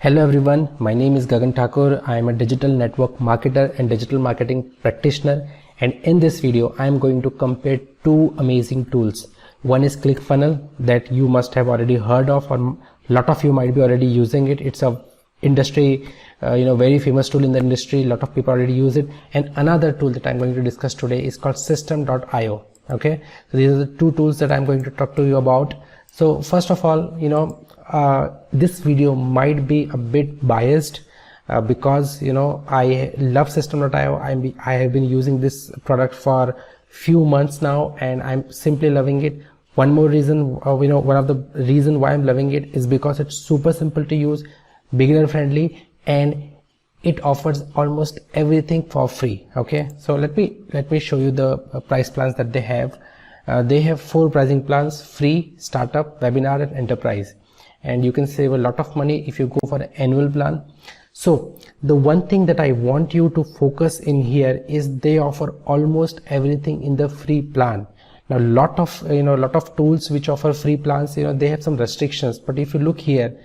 Hello everyone, my name is Gagan Thakur. I am a digital network marketer and digital marketing practitioner, and in this video I am going to compare two amazing tools. One is ClickFunnels that you must have already heard of, or a lot of you might be already using it. It's a industry very famous tool in the industry. A lot of people already use it. And another tool that I'm going to discuss today is called Systeme.io. Okay, so these are the two tools that I'm going to talk to you about. So first of all, this video might be a bit biased because I love Systeme.io. I have been using this product for few months now and I'm simply loving it. One more reason, one of the reason why I'm loving it is because it's super simple to use, beginner friendly, and it offers almost everything for free. Okay, so let me show you the price plans that they have. They have 4 pricing plans: free, startup, webinar, and enterprise. And you can save a lot of money if you go for an annual plan. So the one thing that I want you to focus in here is they offer almost everything in the free plan. Now lot of tools which offer free plans, they have some restrictions, but if you look here,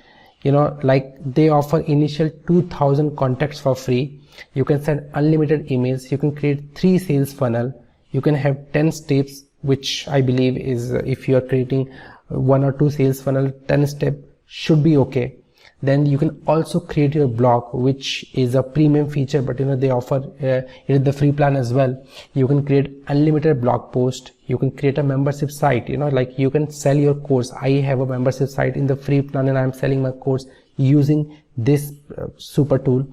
like they offer initial 2000 contacts for free. You can send unlimited emails. You can create 3 sales funnel. You can have 10 steps, which I believe is if you are creating 1 or 2 sales funnel, 10 step should be okay. Then you can also create your blog, which is a premium feature, but they offer it in the free plan as well. You can create unlimited blog post. You can create a membership site, like you can sell your course. I have a membership site in the free plan and I'm selling my course using this super tool.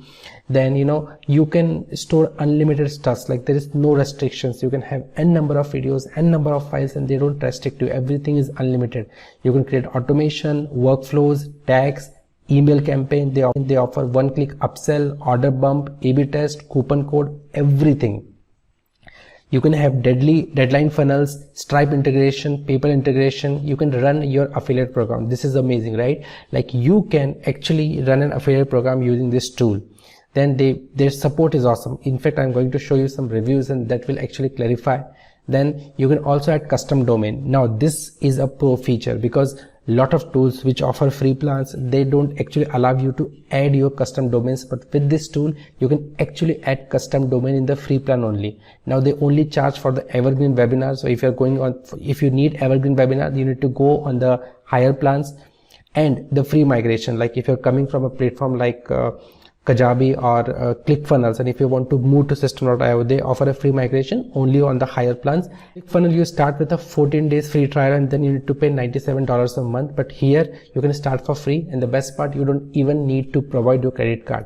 Then you can store unlimited stuff, like there is no restrictions. You can have n number of videos, n number of files, and they don't restrict you. Everything is unlimited. You can create automation, workflows, tags, email campaign. They offer one-click upsell, order bump, A/B test, coupon code, everything. You can have deadline funnels, Stripe integration, PayPal integration. You can run your affiliate program. This is amazing, right? Like you can actually run an affiliate program using this tool. Then their support is awesome. In fact, I'm going to show you some reviews and that will actually clarify. Then you can also add custom domain. Now this is a pro feature because lot of tools which offer free plans, they don't actually allow you to add your custom domains, but with this tool you can actually add custom domain in the free plan only. Now they only charge for the evergreen webinar. So if you need evergreen webinar, you need to go on the higher plans. And the free migration, like if you're coming from a platform like Kajabi or ClickFunnels, and if you want to move to Systeme.io, they offer a free migration only on the higher plans. ClickFunnels, you start with a 14 days free trial and then you need to pay $97 a month, but here you can start for free, and the best part, you don't even need to provide your credit card.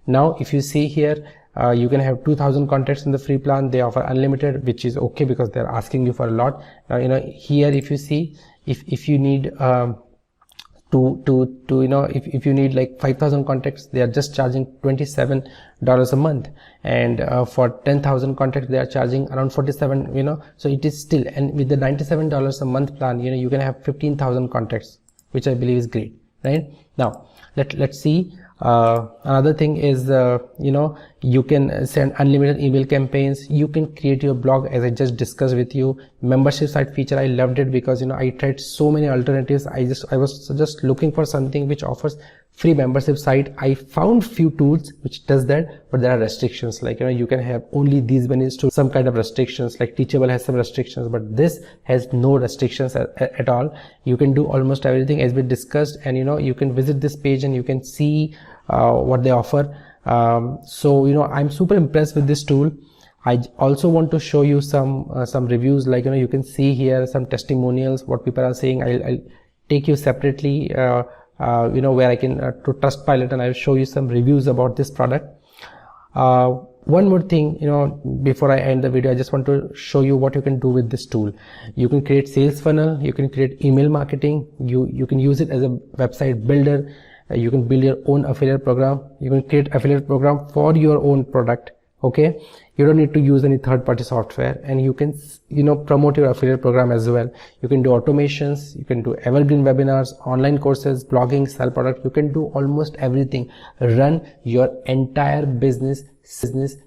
Now if you see here, you can have 2000 contacts in the free plan. They offer unlimited, which is okay because they're asking you for a lot. Now here if you see, if you need if you need like 5000 contacts, they are just charging $27 a month, and for 10,000 contacts they are charging around 47. So it is still, and with the $97 a month plan, you can have 15,000 contacts, which I believe is great, right? Now let's see. Another thing is you can send unlimited email campaigns. You can create your blog, as I just discussed with you. Membership site feature, I loved it because I tried so many alternatives. I was just looking for something which offers free membership site. I found few tools which does that, but there are restrictions, like you can have only these many tools, some kind of restrictions, like Teachable has some restrictions, but this has no restrictions at all. You can do almost everything as we discussed, and you can visit this page and you can see what they offer. So I'm super impressed with this tool. I also want to show you some reviews, like you can see here some testimonials, what people are saying. I'll take you separately where I can to Trustpilot, and I'll show you some reviews about this product. One more thing, before I end the video, I just want to show you what you can do with this tool. You can create sales funnel, you can create email marketing, you can use it as a website builder. You can build your own affiliate program. You can create affiliate program for your own product. Okay, you don't need to use any third-party software, and you can promote your affiliate program as well. You can do automations, you can do evergreen webinars, online courses, blogging, sell product. You can do almost everything. Run your entire business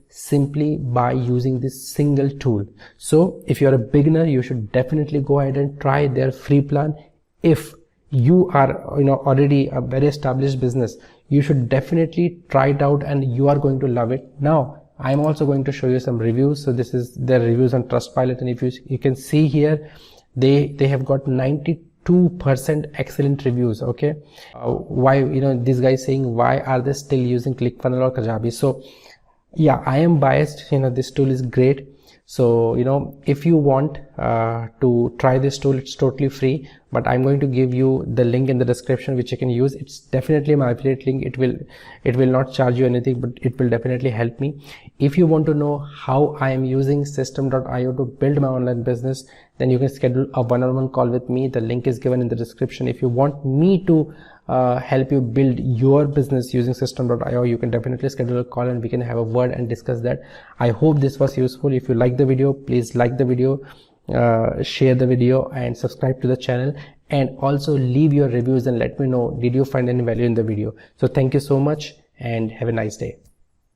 simply by using this single tool. So if you're a beginner, you should definitely go ahead and try their free plan. If you are already a very established business, You should definitely try it out and you are going to love it. Now I'm also going to show you some reviews. So this is their reviews on Trustpilot, and if you can see here, they have got 92% excellent reviews. Okay, why, this guy is saying, why are they still using ClickFunnels or Kajabi? So yeah, I am biased. This tool is great. So if you want to try this tool, it's totally free, but I'm going to give you the link in the description which you can use. It's definitely my affiliate link. It will not charge you anything, but it will definitely help me. If you want to know how I am using System.io to build my online business, then you can schedule a one-on-one call with me. The link is given in the description. If you want me to help you build your business using System.io, you can definitely schedule a call and we can have a word and discuss that. I hope this was useful. If you like the video, please like the video, share the video and subscribe to the channel, and also leave your reviews and let me know, did you find any value in the video? So thank you so much and have a nice day.